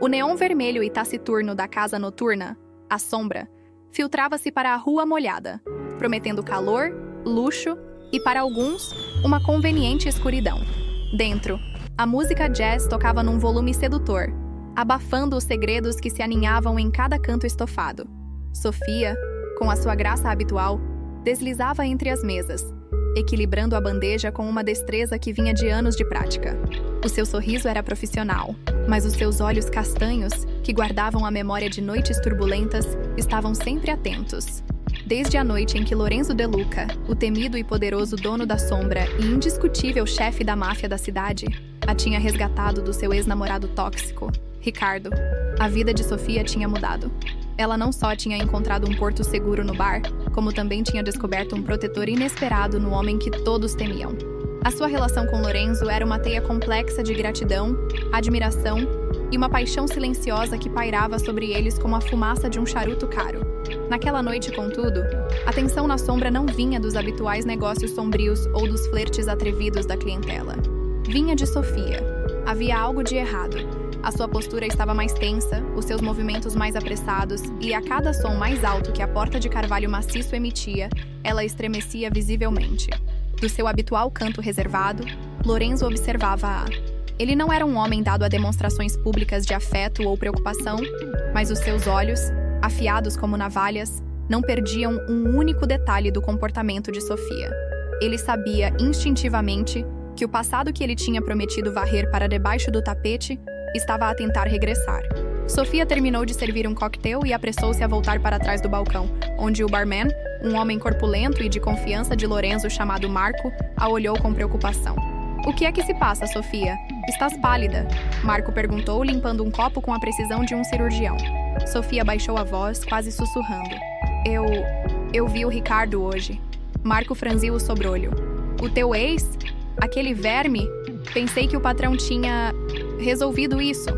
O neon vermelho e taciturno da casa noturna, a sombra, filtrava-se para a rua molhada, prometendo calor, luxo e, para alguns, uma conveniente escuridão. Dentro, a música jazz tocava num volume sedutor, abafando os segredos que se aninhavam em cada canto estofado. Sofia, com a sua graça habitual, deslizava entre as mesas, equilibrando a bandeja com uma destreza que vinha de anos de prática. O seu sorriso era profissional, mas os seus olhos castanhos, que guardavam a memória de noites turbulentas, estavam sempre atentos. Desde a noite em que Lorenzo De Luca, o temido e poderoso dono da sombra e indiscutível chefe da máfia da cidade, a tinha resgatado do seu ex-namorado tóxico, Ricardo, a vida de Sofia tinha mudado. Ela não só tinha encontrado um porto seguro no bar, como também tinha descoberto um protetor inesperado no homem que todos temiam. A sua relação com Lorenzo era uma teia complexa de gratidão, admiração e uma paixão silenciosa que pairava sobre eles como a fumaça de um charuto caro. Naquela noite, contudo, a tensão na sombra não vinha dos habituais negócios sombrios ou dos flertes atrevidos da clientela. Vinha de Sofia. Havia algo de errado. A sua postura estava mais tensa, os seus movimentos mais apressados, e a cada som mais alto que a porta de carvalho maciço emitia, ela estremecia visivelmente. Do seu habitual canto reservado, Lorenzo observava-a. Ele não era um homem dado a demonstrações públicas de afeto ou preocupação, mas os seus olhos, afiados como navalhas, não perdiam um único detalhe do comportamento de Sofia. Ele sabia instintivamente que o passado que ele tinha prometido varrer para debaixo do tapete estava a tentar regressar. Sofia terminou de servir um coquetel e apressou-se a voltar para trás do balcão, onde o barman, um homem corpulento e de confiança de Lorenzo chamado Marco, a olhou com preocupação. "O que é que se passa, Sofia? Estás pálida?" Marco perguntou, limpando um copo com a precisão de um cirurgião. Sofia baixou a voz, quase sussurrando. Eu vi o Ricardo hoje." Marco franziu o sobrolho. "O teu ex? Aquele verme? Pensei que o patrão tinha resolvido isso."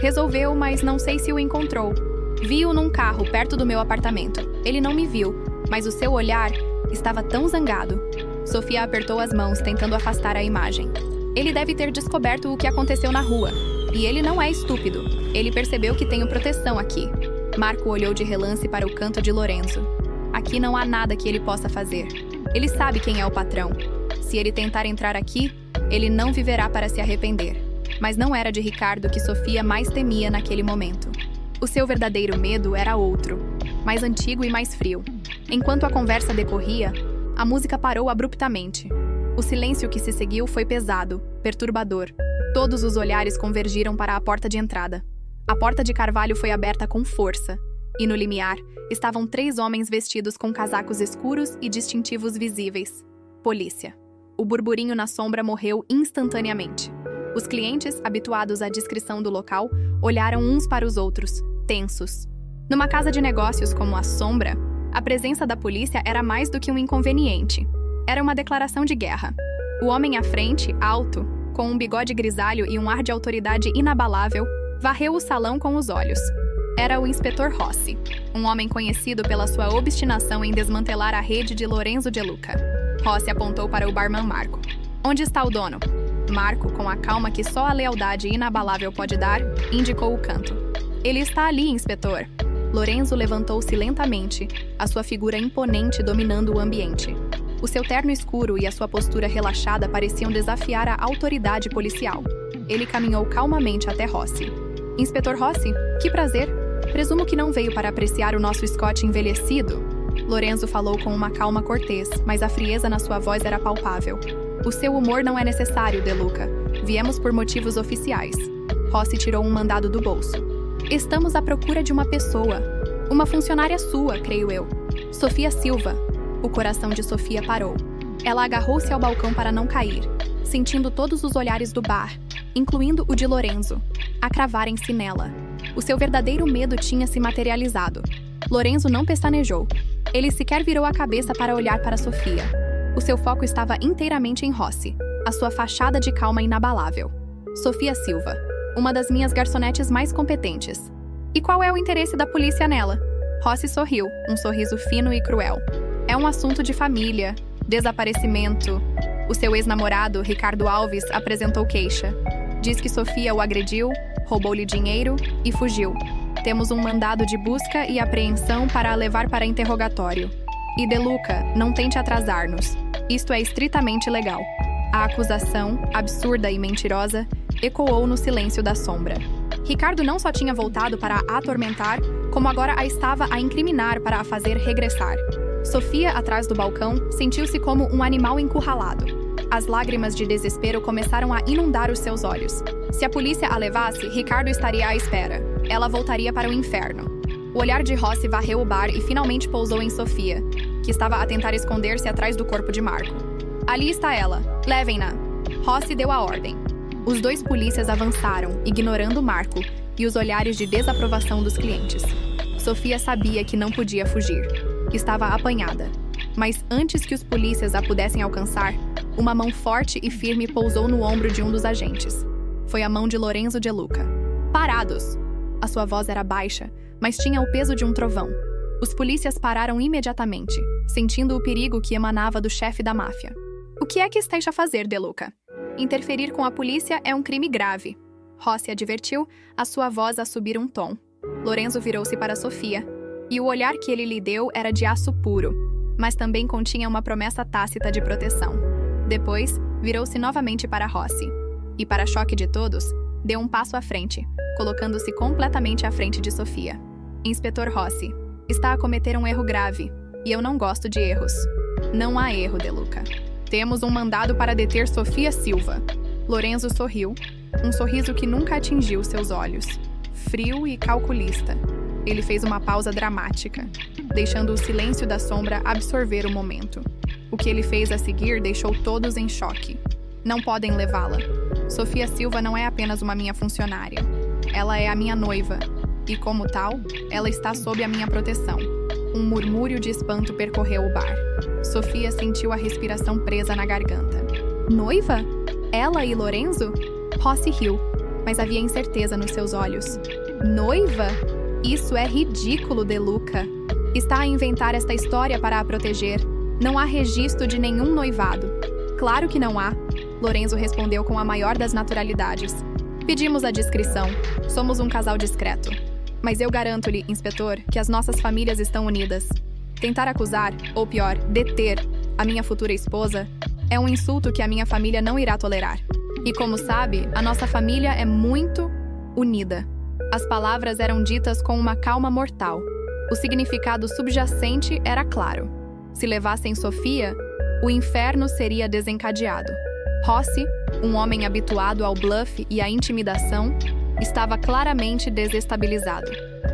"Resolveu, mas não sei se o encontrou. Vi-o num carro perto do meu apartamento. Ele não me viu, mas o seu olhar estava tão zangado." Sofia apertou as mãos, tentando afastar a imagem. "Ele deve ter descoberto o que aconteceu na rua. E ele não é estúpido. Ele percebeu que tenho proteção aqui." Marco olhou de relance para o canto de Lorenzo. "Aqui não há nada que ele possa fazer. Ele sabe quem é o patrão. Se ele tentar entrar aqui, ele não viverá para se arrepender." Mas não era de Ricardo que Sofia mais temia naquele momento. O seu verdadeiro medo era outro, mais antigo e mais frio. Enquanto a conversa decorria, a música parou abruptamente. O silêncio que se seguiu foi pesado, perturbador. Todos os olhares convergiram para a porta de entrada. A porta de carvalho foi aberta com força, e no limiar estavam 3 homens vestidos com casacos escuros e distintivos visíveis. Polícia. O burburinho na sombra morreu instantaneamente. Os clientes, habituados à descrição do local, olharam uns para os outros, tensos. Numa casa de negócios como a Sombra, a presença da polícia era mais do que um inconveniente. Era uma declaração de guerra. O homem à frente, alto, com um bigode grisalho e um ar de autoridade inabalável, varreu o salão com os olhos. Era o inspetor Rossi, um homem conhecido pela sua obstinação em desmantelar a rede de Lorenzo De Luca. Rossi apontou para o barman Marco. "Onde está o dono?" Marco, com a calma que só a lealdade inabalável pode dar, indicou o canto. "Ele está ali, inspetor." Lorenzo levantou-se lentamente, a sua figura imponente dominando o ambiente. O seu terno escuro e a sua postura relaxada pareciam desafiar a autoridade policial. Ele caminhou calmamente até Rossi. "Inspetor Rossi, que prazer. Presumo que não veio para apreciar o nosso Scott envelhecido." Lorenzo falou com uma calma cortês, mas a frieza na sua voz era palpável. "O seu humor não é necessário, De Luca. Viemos por motivos oficiais." Rossi tirou um mandado do bolso. "Estamos à procura de uma pessoa. Uma funcionária sua, creio eu. Sofia Silva." O coração de Sofia parou. Ela agarrou-se ao balcão para não cair, sentindo todos os olhares do bar, incluindo o de Lorenzo, a cravarem-se nela. O seu verdadeiro medo tinha se materializado. Lorenzo não pestanejou. Ele sequer virou a cabeça para olhar para Sofia. O seu foco estava inteiramente em Rossi, a sua fachada de calma inabalável. "Sofia Silva, uma das minhas garçonetes mais competentes. E qual é o interesse da polícia nela?" Rossi sorriu, um sorriso fino e cruel. "É um assunto de família, desaparecimento." O seu ex-namorado, Ricardo Alves, apresentou queixa. Diz que Sofia o agrediu, roubou-lhe dinheiro e fugiu. Temos um mandado de busca e apreensão para a levar para interrogatório. E De Luca, não tente atrasar-nos. Isto é estritamente legal. A acusação, absurda e mentirosa, ecoou no silêncio da sombra. Ricardo não só tinha voltado para a atormentar, como agora a estava a incriminar para a fazer regressar. Sofia, atrás do balcão, sentiu-se como um animal encurralado. As lágrimas de desespero começaram a inundar os seus olhos. Se a polícia a levasse, Ricardo estaria à espera. Ela voltaria para o inferno. O olhar de Rossi varreu o bar e finalmente pousou em Sofia, que estava a tentar esconder-se atrás do corpo de Marco. Ali está ela. Levem-na. Rossi deu a ordem. Os dois polícias avançaram, ignorando Marco e os olhares de desaprovação dos clientes. Sofia sabia que não podia fugir. Estava apanhada. Mas antes que os polícias a pudessem alcançar, uma mão forte e firme pousou no ombro de um dos agentes. Foi a mão de Lorenzo De Luca. Parados! A sua voz era baixa, mas tinha o peso de um trovão. Os polícias pararam imediatamente, sentindo o perigo que emanava do chefe da máfia. O que é que estás a fazer, De Luca? Interferir com a polícia é um crime grave. Rossi advertiu, a sua voz a subir um tom. Lorenzo virou-se para Sofia, e o olhar que ele lhe deu era de aço puro, mas também continha uma promessa tácita de proteção. Depois, virou-se novamente para Rossi, e para choque de todos, deu um passo à frente, colocando-se completamente à frente de Sofia. Inspetor Rossi, está a cometer um erro grave, e eu não gosto de erros. Não há erro, De Luca. Temos um mandado para deter Sofia Silva. Lorenzo sorriu, um sorriso que nunca atingiu seus olhos. Frio e calculista. Ele fez uma pausa dramática, deixando o silêncio da sombra absorver o momento. O que ele fez a seguir deixou todos em choque. Não podem levá-la. Sofia Silva não é apenas uma minha funcionária. Ela é a minha noiva. E como tal, ela está sob a minha proteção. Um murmúrio de espanto percorreu o bar. Sofia sentiu a respiração presa na garganta. Noiva? Ela e Lorenzo? Rossi riu, mas havia incerteza nos seus olhos. Noiva? Isso é ridículo, De Luca. Está a inventar esta história para a proteger. Não há registro de nenhum noivado. Claro que não há. Lorenzo respondeu com a maior das naturalidades. Pedimos a discrição. Somos um casal discreto. Mas eu garanto-lhe, inspetor, que as nossas famílias estão unidas. Tentar acusar, ou pior, deter, a minha futura esposa é um insulto que a minha família não irá tolerar. E como sabe, a nossa família é muito unida. As palavras eram ditas com uma calma mortal. O significado subjacente era claro. Se levassem Sofia, o inferno seria desencadeado. Rossi, um homem habituado ao bluff e à intimidação, estava claramente desestabilizado.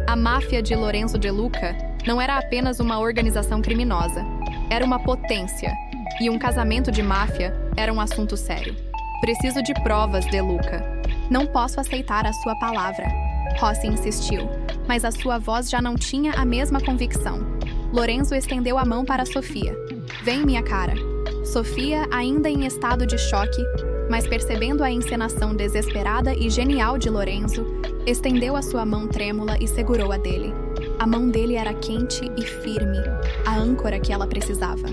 A máfia de Lorenzo De Luca não era apenas uma organização criminosa, era uma potência, e um casamento de máfia era um assunto sério. Preciso de provas, De Luca. Não posso aceitar a sua palavra. Rossi insistiu, mas a sua voz já não tinha a mesma convicção. Lorenzo estendeu a mão para Sofia. Vem, minha cara. Sofia, ainda em estado de choque, mas percebendo a encenação desesperada e genial de Lorenzo, estendeu a sua mão trêmula e segurou a dele. A mão dele era quente e firme, a âncora que ela precisava.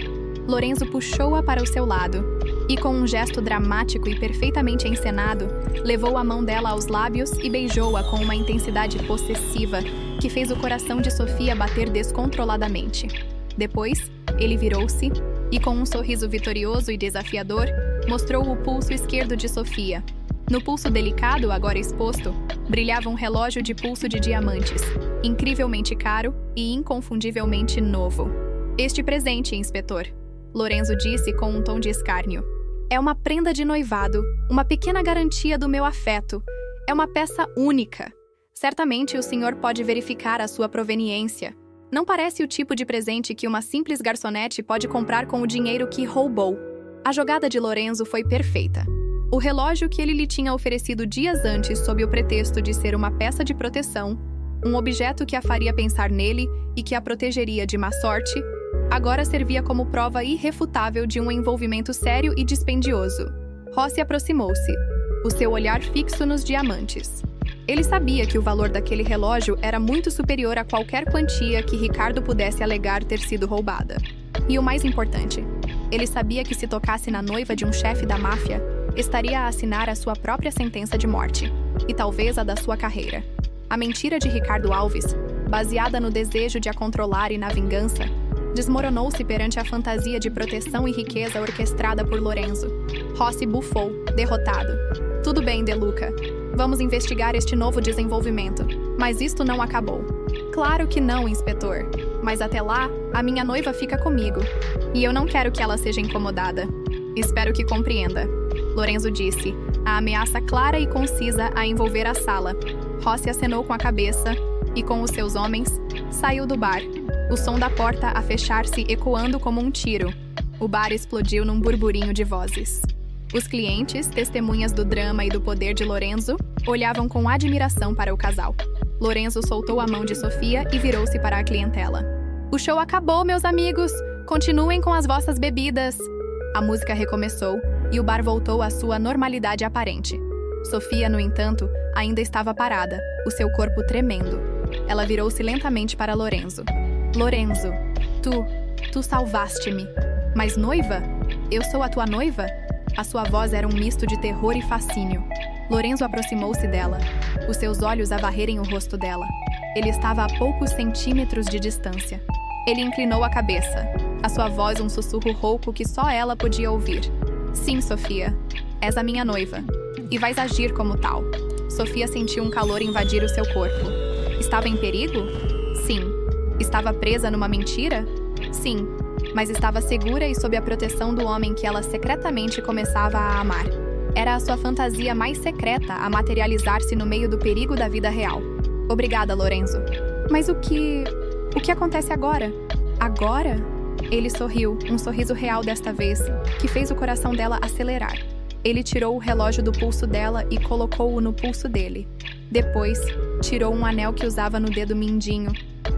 Lorenzo puxou-a para o seu lado e, com um gesto dramático e perfeitamente encenado, levou a mão dela aos lábios e beijou-a com uma intensidade possessiva que fez o coração de Sofia bater descontroladamente. Depois, ele virou-se e, com um sorriso vitorioso e desafiador, mostrou o pulso esquerdo de Sofia. No pulso delicado, agora exposto, brilhava um relógio de pulso de diamantes, incrivelmente caro e inconfundivelmente novo. Este presente, inspetor, Lorenzo disse com um tom de escárnio. É uma prenda de noivado, uma pequena garantia do meu afeto. É uma peça única. Certamente o senhor pode verificar a sua proveniência. Não parece o tipo de presente que uma simples garçonete pode comprar com o dinheiro que roubou. A jogada de Lorenzo foi perfeita. O relógio que ele lhe tinha oferecido dias antes sob o pretexto de ser uma peça de proteção, um objeto que a faria pensar nele e que a protegeria de má sorte, agora servia como prova irrefutável de um envolvimento sério e dispendioso. Rossi aproximou-se, o seu olhar fixo nos diamantes. Ele sabia que o valor daquele relógio era muito superior a qualquer quantia que Ricardo pudesse alegar ter sido roubada. E o mais importante, ele sabia que se tocasse na noiva de um chefe da máfia, estaria a assinar a sua própria sentença de morte. e talvez a da sua carreira. A mentira de Ricardo Alves, baseada no desejo de a controlar e na vingança, desmoronou-se perante a fantasia de proteção e riqueza orquestrada por Lorenzo. Rossi bufou, derrotado. Tudo bem, De Luca. Vamos investigar este novo desenvolvimento. Mas isto não acabou. Claro que não, inspetor. Mas até lá, a minha noiva fica comigo. E eu não quero que ela seja incomodada. Espero que compreenda. Lorenzo disse, a ameaça clara e concisa a envolver a sala. Rossi acenou com a cabeça e, com os seus homens, saiu do bar. O som da porta a fechar-se ecoando como um tiro. O bar explodiu num burburinho de vozes. Os clientes, testemunhas do drama e do poder de Lorenzo, olhavam com admiração para o casal. Lorenzo soltou a mão de Sofia e virou-se para a clientela. O show acabou, meus amigos! Continuem com as vossas bebidas! A música recomeçou e o bar voltou à sua normalidade aparente. Sofia, no entanto, ainda estava parada, o seu corpo tremendo. Ela virou-se lentamente para Lorenzo. Lorenzo, tu salvaste-me. Mas noiva? Eu sou a tua noiva? A sua voz era um misto de terror e fascínio. Lorenzo aproximou-se dela, os seus olhos a varrerem o rosto dela. Ele estava a poucos centímetros de distância. Ele inclinou a cabeça, a sua voz um sussurro rouco que só ela podia ouvir. Sim, Sofia, és a minha noiva. E vais agir como tal. Sofia sentiu um calor invadir o seu corpo. Estava em perigo? Sim. Estava presa numa mentira? Sim. Mas estava segura e sob a proteção do homem que ela secretamente começava a amar. Era a sua fantasia mais secreta a materializar-se no meio do perigo da vida real. Obrigada, Lorenzo. Mas o que acontece agora? Agora? Ele sorriu, um sorriso real desta vez, que fez o coração dela acelerar. Ele tirou o relógio do pulso dela e colocou-o no pulso dele. Depois, tirou um anel que usava no dedo mindinho,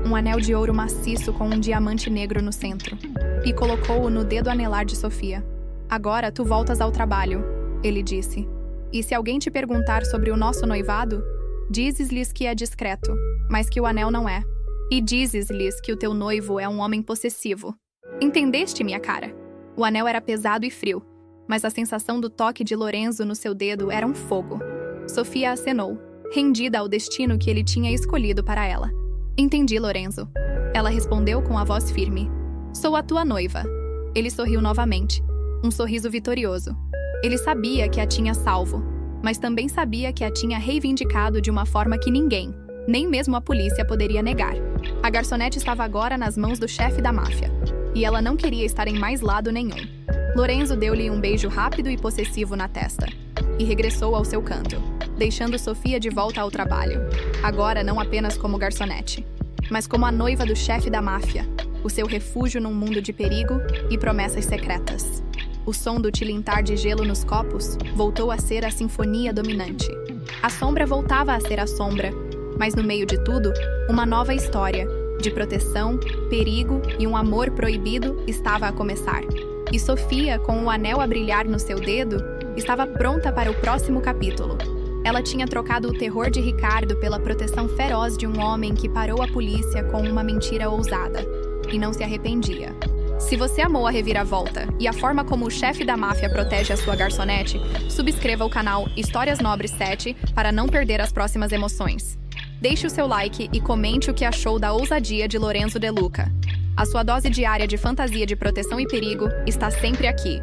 um anel de ouro maciço com um diamante negro no centro, e colocou-o no dedo anelar de Sofia. Agora tu voltas ao trabalho, ele disse. E se alguém te perguntar sobre o nosso noivado, dizes-lhes que é discreto, mas que o anel não é. E dizes-lhes que o teu noivo é um homem possessivo. Entendeste, minha cara? O anel era pesado e frio, mas a sensação do toque de Lorenzo no seu dedo era um fogo. Sofia acenou, rendida ao destino que ele tinha escolhido para ela. Entendi, Lorenzo. Ela respondeu com a voz firme. Sou a tua noiva. Ele sorriu novamente, um sorriso vitorioso. Ele sabia que a tinha salvo, mas também sabia que a tinha reivindicado de uma forma que ninguém, nem mesmo a polícia, poderia negar. A garçonete estava agora nas mãos do chefe da máfia, e ela não queria estar em mais lado nenhum. Lorenzo deu-lhe um beijo rápido e possessivo na testa, e regressou ao seu canto, deixando Sofia de volta ao trabalho, agora não apenas como garçonete, mas como a noiva do chefe da máfia, o seu refúgio num mundo de perigo e promessas secretas. O som do tilintar de gelo nos copos voltou a ser a sinfonia dominante. A sombra voltava a ser a sombra, mas no meio de tudo, uma nova história, de proteção, perigo e um amor proibido estava a começar. E Sofia, com o anel a brilhar no seu dedo, estava pronta para o próximo capítulo. Ela tinha trocado o terror de Ricardo pela proteção feroz de um homem que parou a polícia com uma mentira ousada. E não se arrependia. Se você amou a reviravolta e a forma como o chefe da máfia protege a sua garçonete, subscreva o canal Histórias Nobres 7 para não perder as próximas emoções. Deixe o seu like e comente o que achou da ousadia de Lorenzo De Luca. A sua dose diária de fantasia de proteção e perigo está sempre aqui.